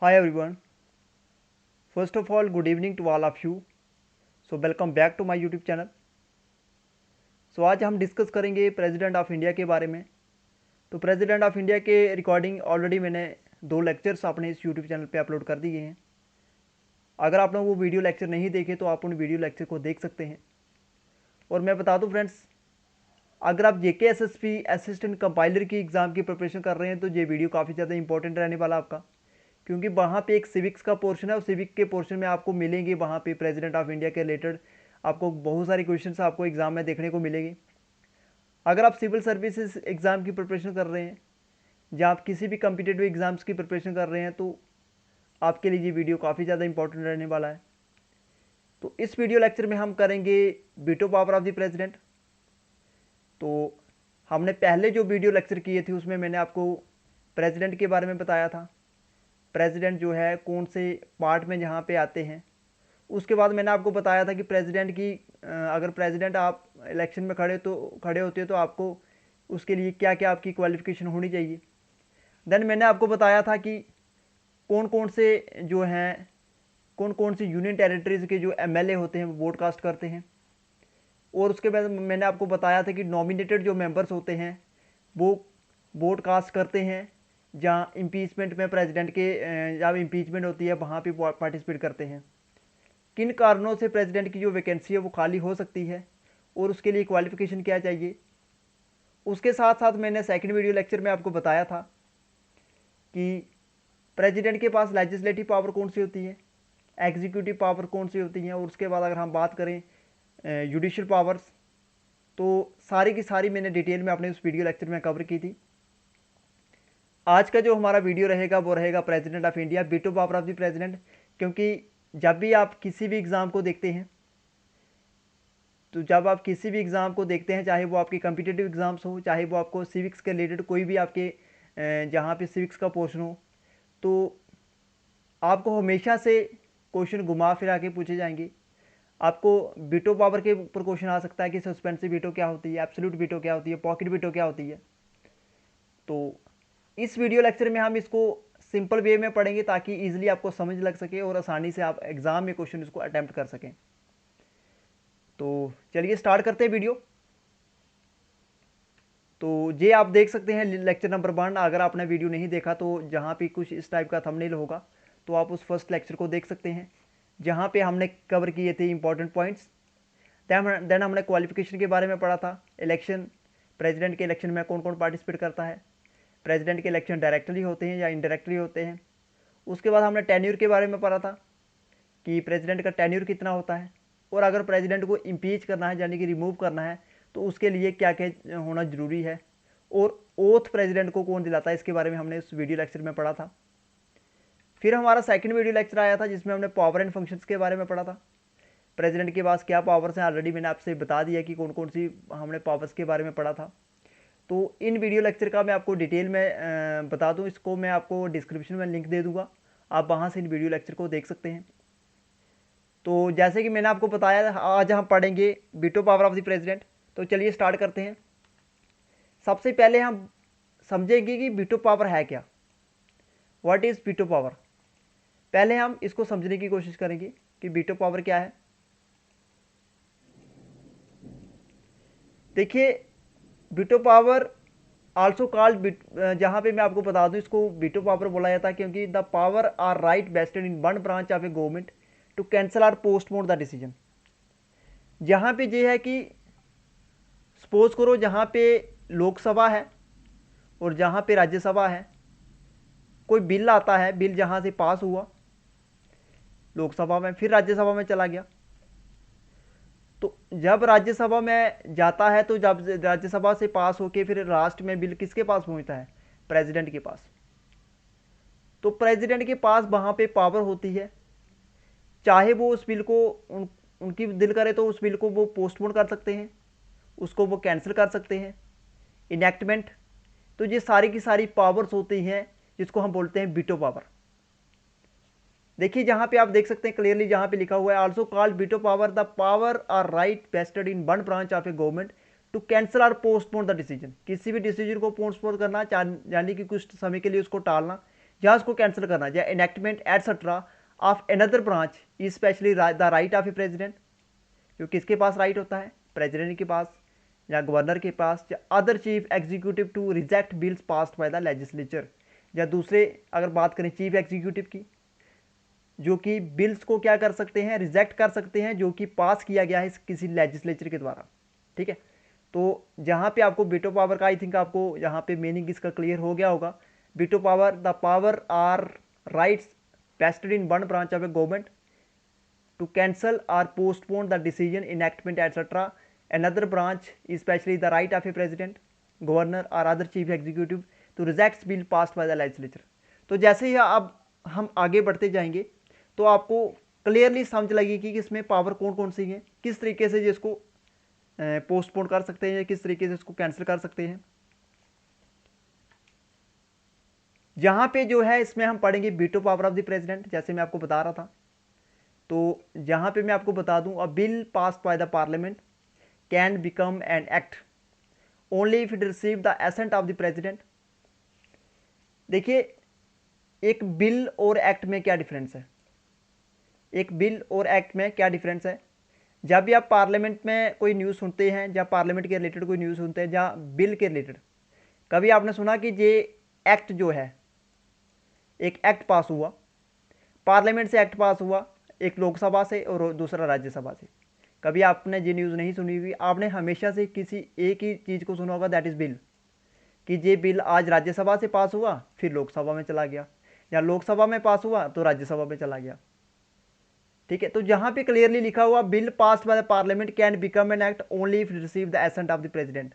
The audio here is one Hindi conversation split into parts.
Hi everyone. First of all, good evening to all of you. So welcome back to my YouTube channel. So आज हम डिस्कस करेंगे प्रेसिडेंट ऑफ इंडिया के बारे में। तो प्रेसिडेंट ऑफ इंडिया के रिकॉर्डिंग ऑलरेडी मैंने 2 लेक्चर्स अपने इस यूट्यूब चैनल पे अपलोड कर दिए हैं। अगर आपने वो वीडियो लेक्चर नहीं देखे तो आप उन वीडियो लेक्चर को देख सकते हैं। और मैं बता दूं फ्रेंड्स, अगर आप JKSSP असिस्टेंट कंपाइलर की एग्ज़ाम की प्रिपरेशन कर रहे हैं तो ये वीडियो काफ़ी ज़्यादा इंपॉर्टेंट रहने वाला आपका, क्योंकि वहाँ पे एक सिविक्स का पोर्शन है और सिविक के पोर्शन में आपको मिलेंगे वहाँ पे प्रेसिडेंट ऑफ इंडिया के रिलेटेड आपको बहुत सारी क्वेश्चंस आपको एग्ज़ाम में देखने को मिलेंगे। अगर आप सिविल सर्विसेज एग्ज़ाम की प्रिपरेशन कर रहे हैं या आप किसी भी कम्पिटिटिव एग्ज़ाम्स की प्रिपरेशन कर रहे हैं तो आपके लिए ये वीडियो काफ़ी ज़्यादा इंपॉर्टेंट रहने वाला है। तो इस वीडियो लेक्चर में हम करेंगे veto power of the president. तो हमने पहले जो वीडियो लेक्चर किए थे उसमें मैंने आपको प्रेसिडेंट के बारे में बताया था, प्रेसिडेंट जो है कौन से पार्ट में जहाँ पे आते हैं। उसके बाद मैंने आपको बताया था कि प्रेसिडेंट की अगर प्रेसिडेंट आप इलेक्शन में खड़े होते हो तो आपको उसके लिए क्या क्या आपकी क्वालिफ़िकेशन होनी चाहिए। देन मैंने आपको बताया था कि कौन कौन से जो हैं कौन कौन सी यूनियन टेरिटरीज़ के जो MLA होते हैं वो वोट कास्ट करते हैं। और उसके बाद मैंने आपको बताया था कि नॉमिनेटेड जो मेंबर्स होते हैं वो वोट कास्ट करते हैं जहाँ इम्पीचमेंट में प्रेसिडेंट के जब इम्पीचमेंट होती है वहाँ पे पार्टिसिपेट करते हैं। किन कारणों से प्रेसिडेंट की जो वैकेंसी है वो खाली हो सकती है और उसके लिए क्वालिफिकेशन क्या चाहिए। उसके साथ साथ मैंने सेकंड वीडियो लेक्चर में आपको बताया था कि प्रेसिडेंट के पास लेजिस्लेटिव पावर कौन सी होती है, एग्जीक्यूटिव पावर कौन सी होती है, और उसके बाद अगर हम बात करें जुडिशल पावर्स तो सारी की सारी मैंने डिटेल में अपने उस वीडियो लेक्चर में कवर की थी। आज का जो हमारा वीडियो रहेगा वो रहेगा president of India, veto power of the president. क्योंकि जब भी आप किसी भी एग्ज़ाम को देखते हैं तो जब आप किसी भी एग्ज़ाम को देखते हैं, चाहे वो आपके कम्पिटिटिव एग्ज़ाम्स हो, चाहे वो आपको सिविक्स के रिलेटेड कोई भी आपके जहाँ पे सिविक्स का पोर्शन हो, तो आपको हमेशा से क्वेश्चन घुमा फिरा के पूछे जाएंगे। आपको वीटो पावर के ऊपर क्वेश्चन आ सकता है कि सस्पेंसिव वीटो क्या होती है, एब्सोल्यूट वीटो क्या होती है, पॉकेट वीटो क्या होती है। तो इस वीडियो लेक्चर में हम इसको सिंपल वे में पढ़ेंगे ताकि ईजिली आपको समझ लग सके और आसानी से आप एग्ज़ाम में क्वेश्चन इसको अटैम्प्ट कर सकें। तो चलिए स्टार्ट करते हैं वीडियो। तो ये आप देख सकते हैं लेक्चर नंबर 1। अगर आपने वीडियो नहीं देखा तो जहाँ पे कुछ इस टाइप का थंबनेल होगा तो आप उस फर्स्ट लेक्चर को देख सकते हैं जहाँ पे हमने कवर किए थे इंपॉर्टेंट पॉइंट्स। देन हमने क्वालिफिकेशन के बारे में पढ़ा था, इलेक्शन, प्रेसिडेंट के इलेक्शन में कौन कौन पार्टिसिपेट करता है, प्रेसिडेंट के इलेक्शन डायरेक्टली होते हैं या इनडायरेक्टली होते हैं। उसके बाद हमने टेन्यूर के बारे में पढ़ा था कि प्रेसिडेंट का टेन्यूर कितना होता है, और अगर प्रेसिडेंट को इम्पीच करना है यानी कि रिमूव करना है तो उसके लिए क्या क्या होना ज़रूरी है, और ओथ प्रेसिडेंट को कौन दिलाता है, इसके बारे में हमने उस वीडियो लेक्चर में पढ़ा था। फिर हमारा सेकंड वीडियो लेक्चर आया था जिसमें हमने पावर एंड फंक्शंस के बारे में पढ़ा था। प्रेसिडेंट के पास क्या पावर्स हैं ऑलरेडी मैंने आपसे बता दिया कि कौन कौन सी हमने पावर्स के बारे में पढ़ा था। तो इन वीडियो लेक्चर का मैं आपको डिटेल में बता दूं, इसको मैं आपको डिस्क्रिप्शन में लिंक दे दूंगा, आप वहाँ से इन वीडियो लेक्चर को देख सकते हैं। तो जैसे कि मैंने आपको बताया आज हम पढ़ेंगे veto power of the president. तो चलिए स्टार्ट करते हैं। सबसे पहले हम समझेंगे कि वीटो पावर है क्या, व्हाट इज़ वीटो पावर। पहले हम इसको समझने की कोशिश करेंगे कि वीटो पावर क्या है। देखिए, वीटो पावर आल्सो कॉल्ड, जहाँ पे मैं आपको बता दूँ इसको वीटो पावर बोला जाता है क्योंकि the power or right vested in one branch of a government to cancel or postpone the decision. जहाँ पे ये है कि सपोज करो जहाँ पे लोकसभा है और जहाँ पे राज्यसभा है, कोई बिल आता है, बिल जहाँ से पास हुआ लोकसभा में फिर राज्यसभा में चला गया, तो जब राज्यसभा में जाता है तो जब राज्यसभा से पास होके फिर लास्ट में बिल किसके पास पहुंचता है, प्रेसिडेंट के पास। तो प्रेसिडेंट के पास वहाँ पे पावर होती है, चाहे वो उस बिल को उनकी दिल करे तो उस बिल को वो पोस्टपोन कर सकते हैं, उसको वो कैंसिल कर सकते हैं, इनेक्टमेंट। तो ये सारी की सारी पावर्स होती हैं जिसको हम बोलते हैं वीटो पावर। देखिए जहाँ पे आप देख सकते हैं क्लियरली, जहाँ पे लिखा हुआ है also called veto power, the power or right vested in one branch of a government to cancel or postpone the decision. किसी भी डिसीजन को पोस्टपोन करना यानी कि कुछ समय के लिए उसको टालना, या उसको कैंसिल करना, या enactment etcetera of another branch is specially the right of A president, क्योंकि किसके पास राइट होता है, प्रेसिडेंट के पास या गवर्नर के पास या other chief executive to reject bills passed by the legislature, या दूसरे अगर बात करें चीफ एग्जीक्यूटिव की, जो कि बिल्स को क्या कर सकते हैं, रिजेक्ट कर सकते हैं, जो कि पास किया गया है किसी लेजिस्लेचर के द्वारा। ठीक है, तो जहाँ पे आपको वीटो पावर का आई थिंक आपको यहाँ पे मीनिंग इसका क्लियर हो गया होगा। Veto power, the power or rights vested in one branch of a government to cancel or postpone the decision, enactment, etc. Another branch, especially the right of a president, governor or other chief executive to reject bill passed by the legislature। तो जैसे ही अब हम आगे बढ़ते जाएंगे तो आपको क्लियरली समझ लगेगी कि इसमें पावर कौन कौन सी है, किस तरीके से जिसको पोस्टपोन कर सकते हैं, किस तरीके से इसको कैंसिल कर सकते हैं। जहाँ पे जो है इसमें हम पढ़ेंगे veto power of the president, जैसे मैं आपको बता रहा था। तो जहाँ पे मैं आपको बता दूं, अ bill passed by the parliament can become an act only if it receive the ascent of the president. देखिए, एक बिल और एक्ट में क्या डिफरेंस है, एक बिल और एक्ट में क्या डिफरेंस है। जब भी आप पार्लियामेंट में कोई न्यूज़ सुनते हैं, जब पार्लियामेंट के रिलेटेड कोई न्यूज़ सुनते हैं, या बिल के रिलेटेड, कभी आपने सुना कि ये एक्ट जो है, एक एक्ट पास हुआ, पार्लियामेंट से एक्ट पास हुआ, एक लोकसभा से और दूसरा राज्यसभा से। कभी आपने ये न्यूज़ नहीं सुनी हुई, आपने हमेशा से किसी एक ही चीज़ को सुना होगा, दैट इज़ बिल, कि ये बिल आज राज्यसभा से पास हुआ फिर लोकसभा में चला गया, या लोकसभा में पास हुआ तो राज्यसभा में चला गया। ठीक है, तो जहाँ पे क्लियरली लिखा हुआ bill passed by the parliament can become an act only if receive the ascent of the president.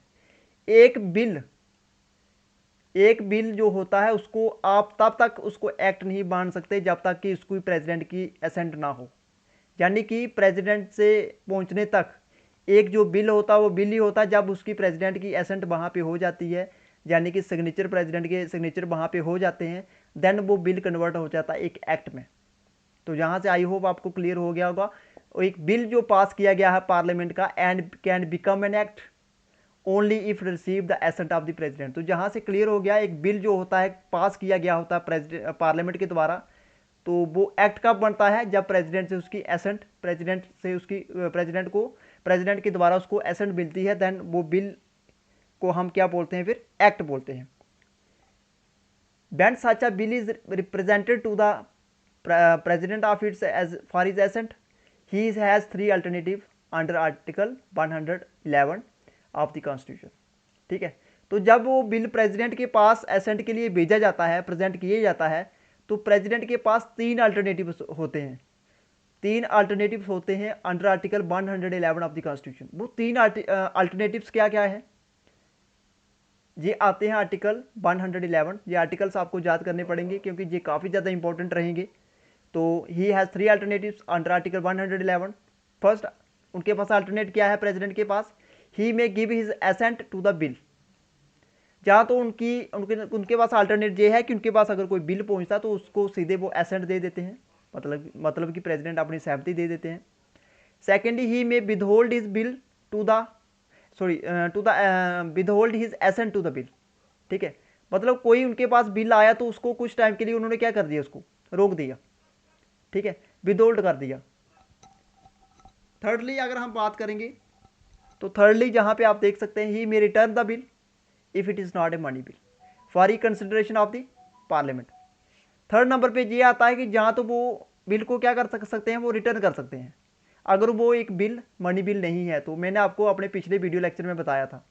एक बिल जो होता है उसको आप तब तक उसको एक्ट नहीं मान सकते जब तक कि उसको प्रेसिडेंट की एसेंट ना हो, यानी कि प्रेसिडेंट से पहुंचने तक एक जो बिल होता है वो बिल ही होता है जब उसकी प्रेसिडेंट की एसेंट वहाँ पे हो जाती है, यानी कि सिग्नेचर, प्रेसिडेंट के सिग्नेचर वहाँ पे हो जाते हैं, देन वो बिल कन्वर्ट हो जाता है एक एक्ट में। तो यहाँ से आई होप आपको क्लियर हो गया होगा। एक बिल जो पास किया गया है पार्लियामेंट का and can become an act only if receive the ascent of the president. तो जहाँ से क्लियर हो गया, एक बिल जो होता है पास किया गया होता है पार्लियामेंट के द्वारा, तो वो एक्ट कब बनता है, जब प्रेसिडेंट से उसकी एसेंट, प्रेसिडेंट के द्वारा उसको एसेंट मिलती है, देन वो बिल को हम क्या बोलते हैं, फिर एक्ट बोलते हैं। When such a bill is represented to the president of its as for his assent, he has three alternatives under article 111 of the constitution। ठीक है, तो जब वो बिल प्रेसिडेंट के पास एसेंट के लिए भेजा जाता है, प्रेजेंट किया जाता है, तो प्रेसिडेंट के पास तीन अल्टरनेटिव्स होते हैं, under article 111 of the constitution. वो तीन अल्टरनेटिव्स क्या क्या है, ये आते हैं आर्टिकल 111। ये आर्टिकल्स आपको याद करने पड़ेंगे क्योंकि ये काफ़ी ज़्यादा इंपॉर्टेंट रहेंगे। तो he has three alternatives under article 111। First, उनके पास अल्टरनेट क्या है प्रेसिडेंट के पास, he may give his assent to the bill. जहाँ तो उनके पास अल्टरनेट ये है कि उनके पास अगर कोई बिल पहुँचता तो उसको सीधे वो एसेंट दे देते हैं, मतलब कि प्रेसिडेंट अपनी सहमति दे देते हैं। Secondly, he may withhold his bill to the withhold his assent to the bill. ठीक है, मतलब कोई उनके पास बिल आया तो उसको कुछ टाइम के लिए उन्होंने क्या कर दिया, उसको रोक दिया। ठीक है, विदहोल्ड कर दिया। थर्डली अगर हम बात करेंगे तो थर्डली जहाँ पे आप देख सकते हैं, he may return the bill if it is not a money bill for reconsideration of the parliament. Third number पे ये आता है कि जहाँ तो वो बिल को क्या कर सकते हैं, वो रिटर्न कर सकते हैं। अगर वो एक बिल मनी बिल नहीं है, तो मैंने आपको अपने पिछले वीडियो लेक्चर में बताया था,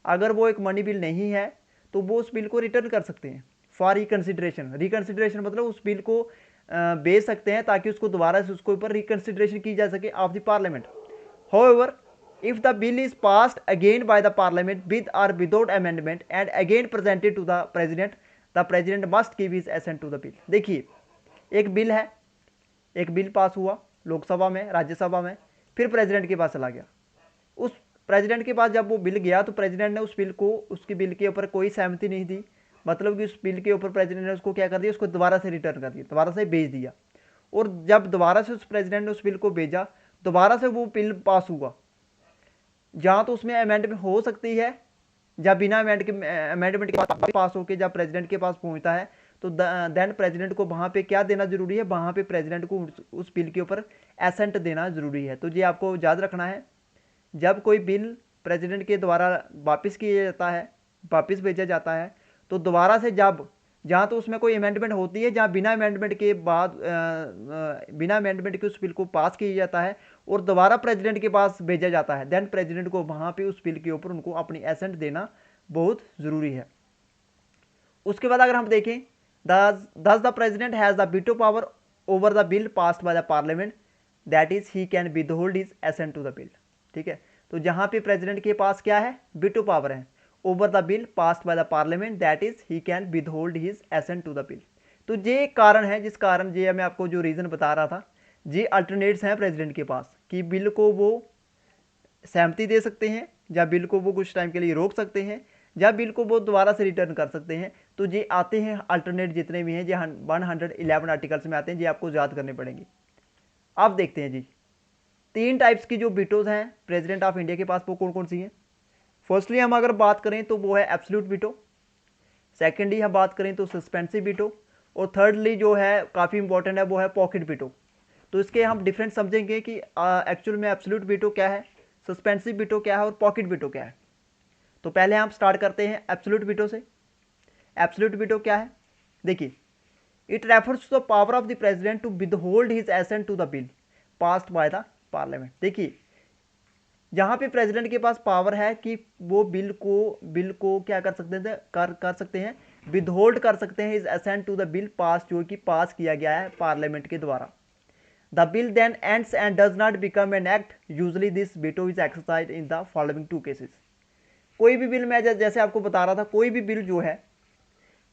अगर वो एक मनी बिल नहीं है तो वो उस बिल को रिटर्न कर सकते हैं फॉर रिकंसिडरेशन। रिकंसिडरेशन मतलब उस बिल को बेच सकते हैं ताकि उसको दोबारा से उसके ऊपर रिकंसिडरेशन की जा सके of the parliament. However, if the bill is passed again by the parliament with और without amendment and again presented to the president must give his assent to the bill. देखिए, एक बिल है, एक बिल पास हुआ लोकसभा में, राज्यसभा में, फिर प्रेसिडेंट के पास चला गया। उस प्रेसिडेंट के पास जब वो बिल गया तो प्रेसिडेंट ने उस बिल को, उसकी बिल के ऊपर कोई सहमति नहीं दी, मतलब कि उस बिल के ऊपर प्रेसिडेंट ने उसको क्या कर दिया, उसको दोबारा से रिटर्न कर दिया, दोबारा से भेज दिया। और जब दोबारा से उस प्रेसिडेंट ने उस बिल को भेजा, दोबारा से वो बिल पास हुआ। जहाँ तो उसमें अमेंडमेंट हो सकती है, जब बिना अमेंडमेंट के पास होकर जब प्रेसिडेंट के पास पहुँचता है तो देन प्रेसिडेंट को वहाँ पे क्या देना जरूरी है, वहाँ पे प्रेसिडेंट को उस बिल के ऊपर एसेंट देना जरूरी है। तो ये आपको याद रखना है, जब कोई बिल प्रेसिडेंट के द्वारा वापस किया जाता है, वापस भेजा जाता है, तो दोबारा से जब जहाँ तो उसमें कोई अमेंडमेंट होती है, जहाँ बिना अमेंडमेंट के बाद बिना अमेंडमेंट के उस बिल को पास किया जाता है और दोबारा प्रेसिडेंट के पास भेजा जाता है, देन प्रेसिडेंट को वहाँ पे उस बिल के ऊपर उनको अपनी एसेंट देना बहुत ज़रूरी है। उसके बाद अगर हम देखें, thus the president has the veto power over the bill passed by the parliament, that is he can withhold his assent to the bill. ठीक है, तो जहाँ पे प्रेसिडेंट के पास क्या है, वीटो पावर है over the bill passed by the parliament, that is he can withhold his assent to the bill. तो ये कारण है, जिस कारण ये मैं आपको जो रीज़न बता रहा था, ये अल्टरनेट्स हैं प्रेसिडेंट के पास कि बिल को वो सहमति दे सकते हैं, या बिल को वो कुछ टाइम के लिए रोक सकते हैं, या बिल को वो दोबारा से रिटर्न कर सकते हैं। तो ये आते हैं अल्टरनेट जितने भी हैं, ये 111 आर्टिकल्स में आते हैं, ये आपको याद करने पड़ेंगे। अब देखते हैं जी, 3 टाइप्स की जो वीटोज़ हैं प्रेसिडेंट ऑफ इंडिया के पास, वो कौन कौन सी हैं। फर्स्टली हम अगर बात करें तो वो है एब्सोल्यूट वीटो, सेकेंडली हम बात करें तो सस्पेंसिव वीटो, और थर्डली जो है काफ़ी इंपॉर्टेंट है वो है पॉकेट वीटो। तो इसके हम डिफरेंस समझेंगे कि एक्चुअल में एब्सोल्यूट वीटो क्या है, सस्पेंसिव वीटो क्या है और पॉकेट वीटो क्या है। तो पहले हम स्टार्ट करते हैं एब्सोल्यूट वीटो से। एब्सोल्यूट वीटो क्या है, देखिए, it refers to the power of the president to withhold his assent to the bill passed by the parliament. देखिए, जहाँ पे प्रेसिडेंट के पास पावर है कि वो बिल को क्या कर सकते थे, कर सकते हैं, विदहोल्ड कर सकते हैं his assent to the bill pass, जो कि पास किया गया है पार्लियामेंट के द्वारा। The bill then ends and does not become an act, usually this veto is exercise in the following 2 cases. कोई भी बिल, मैं जैसे आपको बता रहा था, कोई भी बिल जो है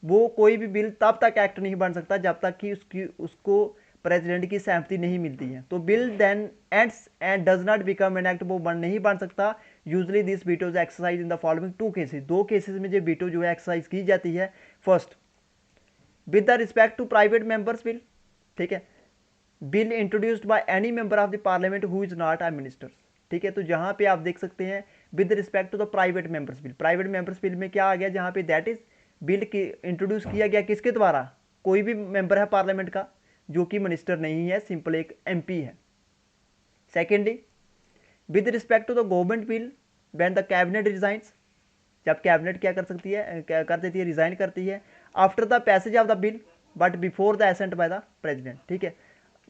वो कोई भी बिल तब तक एक्ट नहीं बन सकता जब तक कि उसको प्रेसिडेंट की सहमति नहीं मिलती है। तो bill then ends and does not become an act, वो नहीं बन सकता। Usually this veto is exercise in the following 2 cases, 2 cases में जो वीटो जो है एक्सरसाइज की जाती है। First, with the respect to private members bill, ठीक है, bill introduced by any member of the parliament who is not a minister. ठीक है, तो जहां पे आप देख सकते हैं with respect to the private members bill, private members bill में क्या आ गया, जहां पे दैट इज बिल की इंट्रोड्यूस किया गया किसके द्वारा, कोई भी मेंबर है पार्लियामेंट का जो कि मिनिस्टर नहीं है, सिंपल एक एमपी है। Secondly, with respect to the government bill when the cabinet resigns, जब कैबिनेट क्या कर सकती है, क्या कर देती है, रिजाइन करती है, after the passage of the bill but before the assent by the president. ठीक है,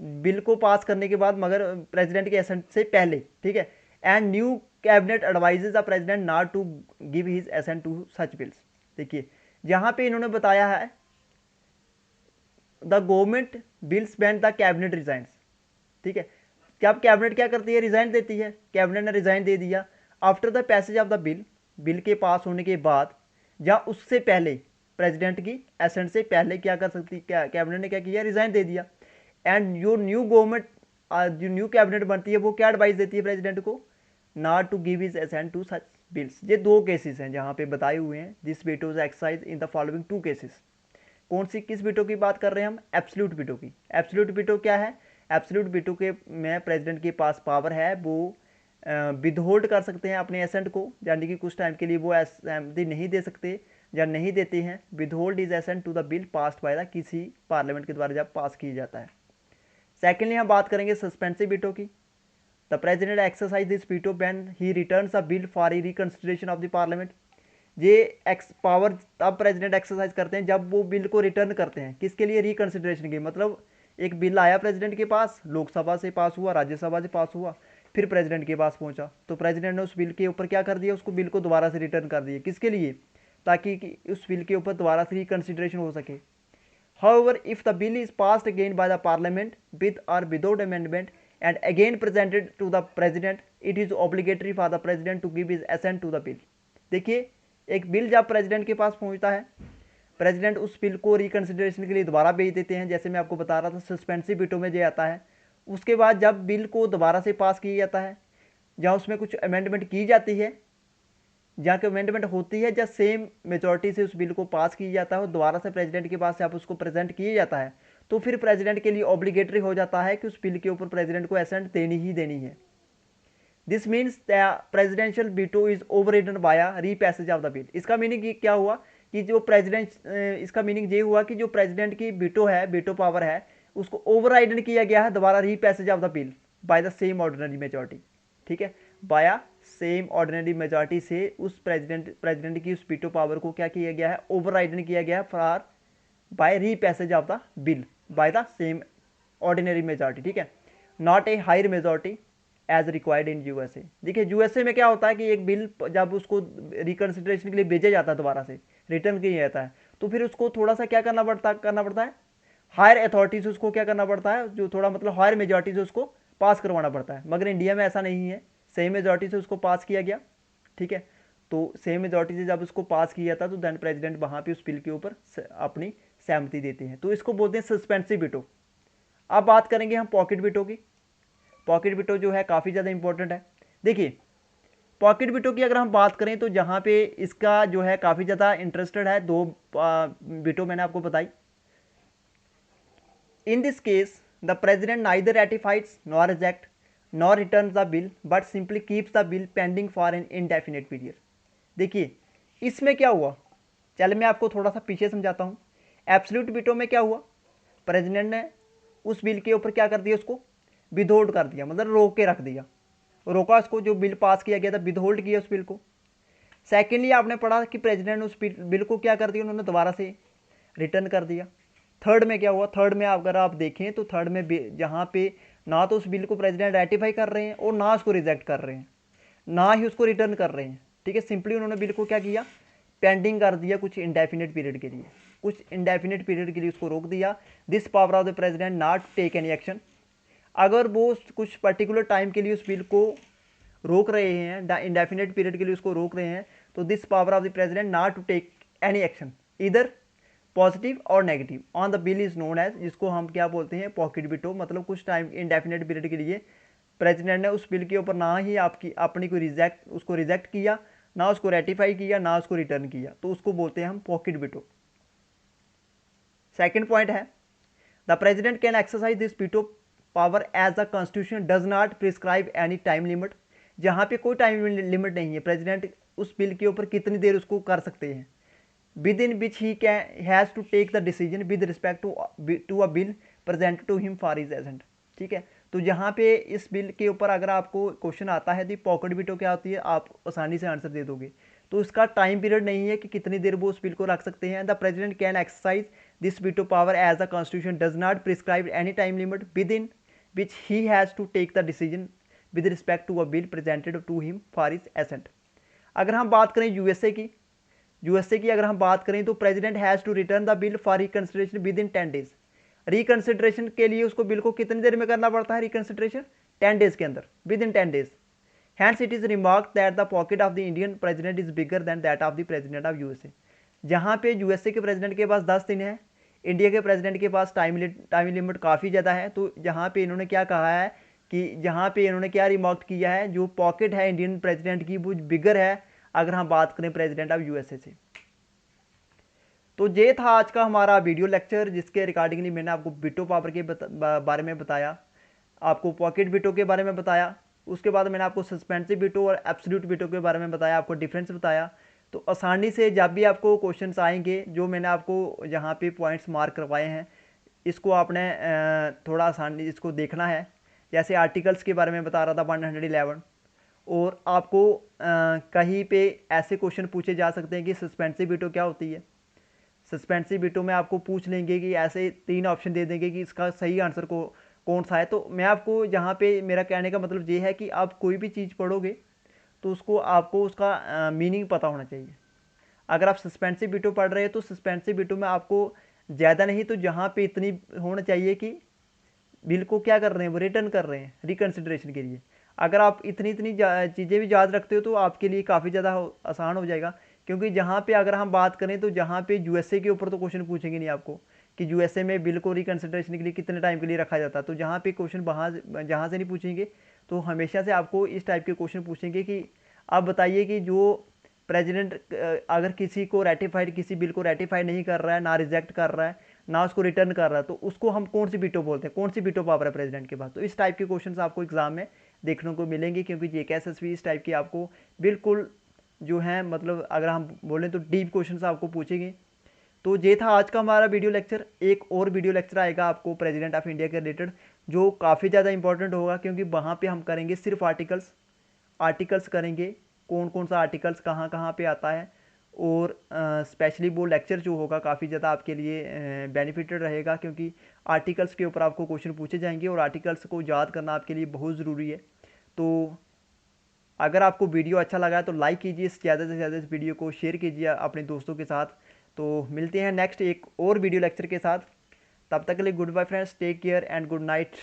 बिल को पास करने के बाद मगर प्रेसिडेंट के एसेंट से पहले। ठीक है, and new cabinet advises the president not to give his assent to such bills. देखिए, जहां पे इन्होंने बताया है the government bills when the cabinet resigns. ठीक है, जब कैबिनेट क्या करती है, रिजाइन देती है, कैबिनेट ने रिजाइन दे दिया, after the passage of the bill, bill के पास होने के बाद, या उससे पहले, प्रेसिडेंट की एसेंट से पहले क्या कर सकती, क्या कैबिनेट ने क्या किया, रिजाइन दे दिया। एंड जो न्यू गवर्नमेंट जो न्यू कैबिनेट बनती है वो क्या एडवाइस देती है प्रेसिडेंट को, not to give his assent to such bills. ये 2 केसेस हैं जहाँ पे बताए हुए हैं, this veto is exercise in the following 2 cases. कौन सी, किस वीटो की बात कर रहे हैं हम, एब्सोल्यूट वीटो की। एब्सोल्यूट वीटो क्या है, एब्सोल्यूट वीटो के में प्रेसिडेंट के पास पावर है, वो विदहोल्ड कर सकते हैं अपने एसेंट को, यानी कि कुछ टाइम के लिए वो सहमति नहीं दे सकते या नहीं देते हैं। Withhold is assent to the bill passed by the, किसी पार्लियामेंट के द्वारा जब पास किया जाता है। सेकेंडली हम बात करेंगे सस्पेंसिव वीटो की। The president exercise this veto when he returns a bill for reconsideration of the parliament. ये पावर तब प्रेसिडेंट एक्सरसाइज करते हैं जब वो बिल को रिटर्न करते हैं, किसके लिए, रिकंसिडरेशन के, मतलब एक बिल आया प्रेसिडेंट के पास, लोकसभा से पास हुआ, राज्यसभा से पास हुआ, फिर प्रेसिडेंट के पास पहुंचा, तो प्रेसिडेंट ने उस बिल के ऊपर क्या कर दिया, उसको बिल को दोबारा से रिटर्न कर दिया, किसके लिए, ताकि उस बिल के ऊपर दोबारा से रिकंसिडरेशन हो सके। However, if the bill is passed again by the parliament with or without amendment and again presented to the president, it is obligatory for the president to give his assent to the bill। देखिए, एक बिल जब प्रेसिडेंट के पास पहुंचता है, प्रेसिडेंट उस बिल को रिकंसिडरेशन के लिए दोबारा भेज देते हैं, जैसे मैं आपको बता रहा था सस्पेंसिव वीटो में जो आता है। उसके बाद जब बिल को दोबारा से पास किया जाता है, जहाँ उसमें कुछ अमेंडमेंट की जाती है, जहाँ की अमेंडमेंट होती है, जब सेम मेजोरिटी से उस बिल को पास किया जाता है और दोबारा से प्रेसिडेंट के पास जब उसको प्रेजेंट किया जाता है, तो फिर प्रेसिडेंट के लिए ऑब्लिगेटरी हो जाता है कि उस बिल के ऊपर प्रेसिडेंट को एसेंट देनी ही देनी है। This means the presidential veto is overridden by repassage of the bill. इसका मीनिंग क्या हुआ कि जो प्रेसिडेंट, इसका मीनिंग ये हुआ कि जो प्रेसिडेंट की वीटो है, वीटो पावर है, उसको ओवरराइडन किया गया है दोबारा री passage of the bill by the same ordinary majority. ठीक है, बाय सेम ऑर्डिनरी मेजॉरिटी से उस प्रेसिडेंट की उस वीटो पावर को क्या किया गया है, ओवरराइडन किया गया है for by re passage of the bill by the same ordinary majority. ठीक है, not a higher majority as required in USA. देखिए यूएसए में क्या होता है कि एक बिल जब उसको रिकन्सिडरेशन के लिए भेजा जाता है, दोबारा से रिटर्न किया जाता है, तो फिर उसको थोड़ा सा क्या करना पड़ता है, हायर अथॉरिटी से उसको क्या करना पड़ता है, जो थोड़ा मतलब हायर मेजॉरिटी से उसको पास करवाना पड़ता है। मगर इंडिया में ऐसा नहीं है, सेम मेजॉरिटी से उसको पास किया गया। ठीक है, तो सेम मेजॉरिटी से जब उसको पास किया था तो देन प्रेसिडेंट वहाँ पे उस बिल के ऊपर अपनी सहमति देते हैं, तो इसको बोलते हैं सस्पेंसिव वीटो। अब बात करेंगे हम पॉकेट वीटो की। पॉकेट वीटो जो है काफ़ी ज़्यादा इंपॉर्टेंट है। देखिए पॉकेट वीटो की अगर हम बात करें तो जहाँ पे इसका जो है काफ़ी ज़्यादा इंटरेस्टेड है, दो वीटो मैंने आपको बताई। In this case the president neither ratifies nor reject nor return the bill but simply keeps the bill pending for an indefinite period. देखिए इसमें क्या हुआ, चल मैं आपको थोड़ा सा पीछे समझाता हूँ। एब्सोल्यूट वीटो में क्या हुआ, प्रेसिडेंट ने उस बिल के ऊपर क्या कर दिया, उसको विदहोल्ड कर दिया, मतलब रोक के रख दिया, रोका उसको, जो बिल पास किया गया था विदहोल्ड किया उस बिल को। सेकेंडली आपने पढ़ा कि प्रेसिडेंट उस बिल को क्या कर दिया, उन्होंने दोबारा से रिटर्न कर दिया। थर्ड में क्या हुआ, थर्ड में अगर आप देखें तो थर्ड में जहाँ पे ना तो उस बिल को प्रेसिडेंट रेटिफाई कर रहे हैं और ना उसको रिजेक्ट कर रहे हैं, ना ही उसको रिटर्न कर रहे हैं। ठीक है, सिंपली उन्होंने बिल को क्या किया, पेंडिंग कर दिया कुछ इंडेफिनिट पीरियड के लिए, कुछ इंडेफिनिट पीरियड के लिए उसको रोक दिया। This power of the president not take any action. अगर वो कुछ पर्टिकुलर टाइम के लिए उस बिल को रोक रहे हैं, इंडेफिनेट पीरियड के लिए उसको रोक रहे हैं, तो this power of the president not to take any action इधर पॉजिटिव और negative on the bill is known as, जिसको हम क्या बोलते हैं, पॉकेट वीटो। मतलब कुछ टाइम इंडेफिनेट पीरियड के लिए प्रेसिडेंट ने उस बिल के ऊपर ना ही आपकी अपनी कोई उसको रिजेक्ट किया, ना उसको रेटिफाई किया, ना उसको रिटर्न किया, तो उसको बोलते हैं हम पॉकेट वीटो। सेकेंड पॉइंट है the president can exercise this veto power as the constitution does not prescribe any time limit. जहाँ पे कोई टाइम लिमिट नहीं है, प्रेसिडेंट उस बिल के ऊपर कितनी देर उसको कर सकते हैं, within which he can has to take the decision with respect to a bill present to him for his assent. ठीक है, तो जहाँ पे इस बिल के ऊपर अगर आपको क्वेश्चन आता है तो पॉकेट वीटो क्या होती है, आप आसानी से आंसर दे दोगे। तो इसका टाइम पीरियड नहीं है कि कितनी देर वो उस बिल को रख सकते हैं। The president can exercise this veto power as the constitution does not prescribe any time limit within which he has to take the decision with respect to a bill presented to him for his assent. अगर हम बात करें यूएसए की अगर हम बात करें तो president has to return the bill for reconsideration within 10 days. Reconsideration के लिए उसको बिल को कितनी देर में करना पड़ता है, रिकन्सिडरेशन 10 डेज के अंदर, within 10 days. Hence it is remark that the pocket of the Indian president is bigger than that of the president of USA. जहाँ पे यूएसए के प्रेसिडेंट के पास 10 दिन है, इंडिया के प्रेसिडेंट के पास टाइम लिमिट काफ़ी ज़्यादा है। तो जहाँ पे इन्होंने क्या कहा है कि जहाँ पे इन्होंने क्या रिमार्क किया है, जो पॉकेट है इंडियन प्रेसिडेंट की वो बिगर है अगर हम बात करें प्रेसिडेंट ऑफ यूएसए से। तो ये था आज का हमारा वीडियो लेक्चर, जिसके रिगार्डिंगली मैंने आपको वीटो पावर के बारे में बताया, आपको पॉकेट वीटो के बारे में बताया, उसके बाद मैंने आपको सस्पेंसिव वीटो और एब्सोल्यूट वीटो के बारे में बताया, आपको डिफरेंस बताया। तो आसानी से जब भी आपको क्वेश्चंस आएंगे, जो मैंने आपको यहाँ पे पॉइंट्स मार्क करवाए हैं, इसको आपने थोड़ा आसानी इसको देखना है। जैसे आर्टिकल्स के बारे में बता रहा था 111, और आपको कहीं पे ऐसे क्वेश्चन पूछे जा सकते हैं कि सस्पेंसिव वीटो क्या होती है। सस्पेंसिव वीटो में आपको पूछ लेंगे कि ऐसे 3 ऑप्शन दे देंगे कि इसका सही आंसर को कौन सा है। तो मैं आपको यहाँ पे मेरा कहने का मतलब ये है कि आप कोई भी चीज़ पढ़ोगे तो उसको आपको उसका मीनिंग पता होना चाहिए। अगर आप सस्पेंसिव वीटो पढ़ रहे हैं तो सस्पेंसिव वीटो में आपको ज़्यादा नहीं तो जहाँ पे इतनी होना चाहिए कि बिल को क्या कर रहे हैं, वो रिटर्न कर रहे हैं रिकन्सिडरेशन के लिए। अगर आप इतनी चीज़ें भी याद रखते हो तो आपके लिए काफ़ी ज़्यादा आसान हो जाएगा। क्योंकि जहाँ पे अगर हम बात करें तो जहाँ पे यूएसए के ऊपर तो क्वेश्चन पूछेंगे नहीं आपको कि यूएसए में बिल को रिकन्सिडरेशन के लिए कितने टाइम के लिए रखा जाता है। तो जहाँ पे क्वेश्चन जहाँ से नहीं पूछेंगे, तो हमेशा से आपको इस टाइप के क्वेश्चन पूछेंगे कि आप बताइए कि जो प्रेसिडेंट अगर किसी बिल को रेटिफाइड नहीं कर रहा है, ना रिजेक्ट कर रहा है, ना उसको रिटर्न कर रहा है, तो उसको हम कौन सी वीटो बोलते हैं, कौन सी वीटो पावर है प्रेसिडेंट के पास। तो इस टाइप के क्वेश्चंस आपको एग्जाम में देखने को मिलेंगे, क्योंकि जेके एसएसबी इस टाइप की आपको बिल्कुल जो हैं, मतलब अगर हम बोलें तो डीप क्वेश्चंस आपको पूछेंगे। तो ये था आज का हमारा वीडियो लेक्चर। एक और वीडियो लेक्चर आएगा आपको प्रेसिडेंट ऑफ इंडिया के रिलेटेड, जो काफ़ी ज़्यादा इंपॉर्टेंट होगा, क्योंकि वहाँ पे हम करेंगे सिर्फ आर्टिकल्स करेंगे, कौन कौन सा आर्टिकल्स कहाँ कहाँ पे आता है। और स्पेशली वो लेक्चर जो होगा काफ़ी ज़्यादा आपके लिए बेनिफिटेड रहेगा, क्योंकि आर्टिकल्स के ऊपर आपको क्वेश्चन पूछे जाएंगे और आर्टिकल्स को याद करना आपके लिए बहुत ज़रूरी है। तो अगर आपको वीडियो अच्छा लगा है तो लाइक कीजिए, ज़्यादा से ज़्यादा इस वीडियो को शेयर कीजिए अपने दोस्तों के साथ। तो मिलते हैं नेक्स्ट एक और वीडियो लेक्चर के साथ। तब तक के लिए goodbye friends, take care and good night.